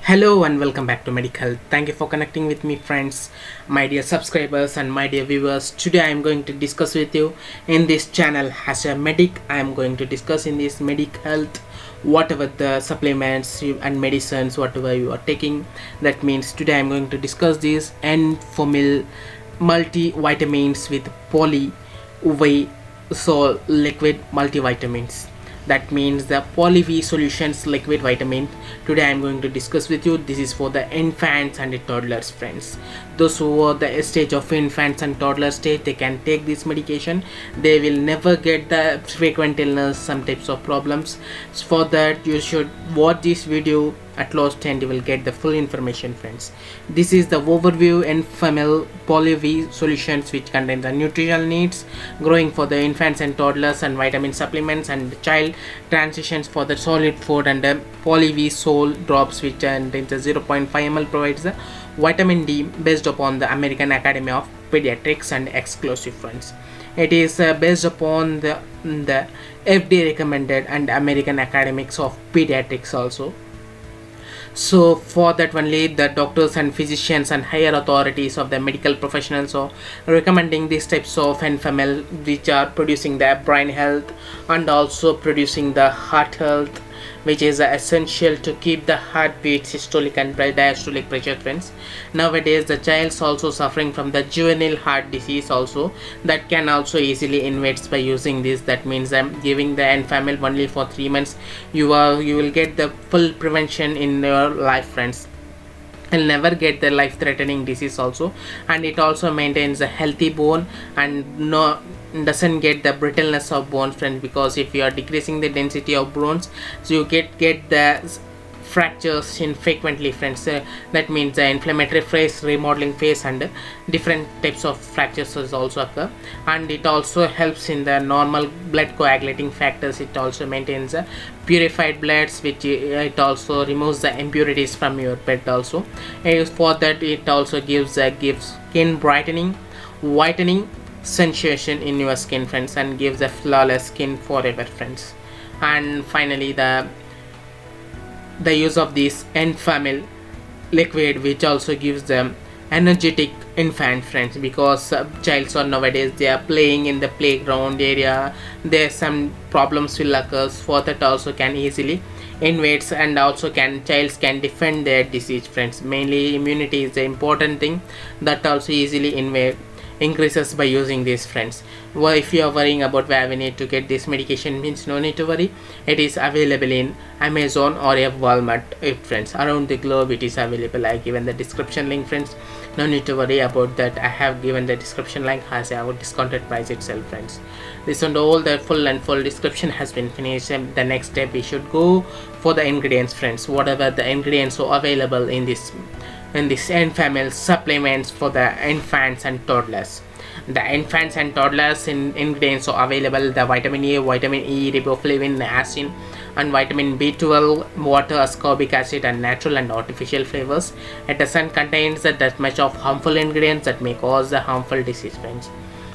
Hello and welcome back to Medical. Thank you for connecting with me, friends, my dear subscribers and my dear viewers. Today I am going to discuss with you in this channel as a medic. I am going to discuss in this medic health whatever the supplements and medicines whatever you are taking. That means today I am going to discuss these Enfamil multivitamins with poly sol liquid multivitamins. That means the poly solutions liquid vitamin. Today I am going to discuss with you. This is for the infants and the toddlers, friends. Those who are the stage of infants and toddler stage, they can take this medication. They will never get the frequent illness, some types of problems. So for that you should watch this video at last and you will get the full information, friends. This is the overview Enfamil poly solutions, which contain the nutritional needs growing for the infants and toddlers and vitamin supplements and the child transitions for the solid food, and the poly sol drops which contains the 0.5 ml provides the vitamin D based upon the American Academy of Pediatrics and exclusive, friends. It is based upon the FDA recommended and American Academics of Pediatrics also. So for that only the doctors and physicians and higher authorities of the medical professionals are recommending these types of Enfamil, which are producing the brain health and also producing the heart health, which is essential to keep the heartbeat, systolic and diastolic pressure, friends. Nowadays the child's also suffering from the juvenile heart disease also, that can also easily invade by using this. That means I'm giving the Enfamil only for 3 months. You will get the full prevention in your life, friends. Will never get the life-threatening disease also, and it also maintains a healthy bone and doesn't get the brittleness of bones, friends, because if you are decreasing the density of bones, so you get the fractures infrequently, friends. That means the inflammatory phase, remodeling phase, and different types of fractures also occur. And it also helps in the normal blood coagulating factors. It also maintains purified bloods, which it also removes the impurities from your blood also. For that it also gives skin brightening, whitening sensation in your skin, friends, and gives a flawless skin forever, friends. And finally the use of this Enfamil liquid, which also gives them energetic infant, friends, because childs are nowadays they are playing in the playground area, there some problems will occur. For that also can easily invades, and also childs can defend their disease, friends. Mainly immunity is the important thing, that also easily increases by using this, friends. Well, if you are worrying about where we need to get this medication, means no need to worry. It is available in Amazon or a Walmart, friends. Around the globe it is available. I given the description link, friends. No need to worry about that. I have given the description link as our discounted price itself, friends. This and all the full description has been finished. The next step we should go for the ingredients, friends. Whatever the ingredients are available in this Enfamil supplements for the infants and toddlers. The infants and toddlers ingredients are available: the vitamin A, vitamin E, riboflavin, niacin, and vitamin B12, water, ascorbic acid, and natural and artificial flavors. It doesn't contain that much of harmful ingredients that may cause the harmful disease, friends.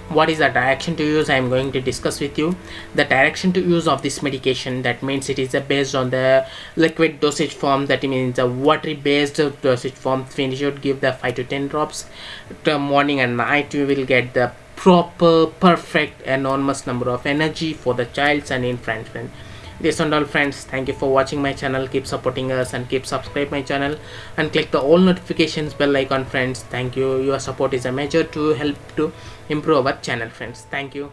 What is the direction to use? I am going to discuss with you the direction to use of this medication. That means it is based on the liquid dosage form. That means the watery based dosage form. We should give the 5 to 10 drops the morning and night. You will get the proper, perfect, enormous number of energy for the child and infant, friend. This and all, friends, thank you for watching my channel. Keep supporting us and keep subscribe my channel and click the all notifications bell icon, friends. Thank you. Your support is a major to help to improve our channel, friends. Thank you.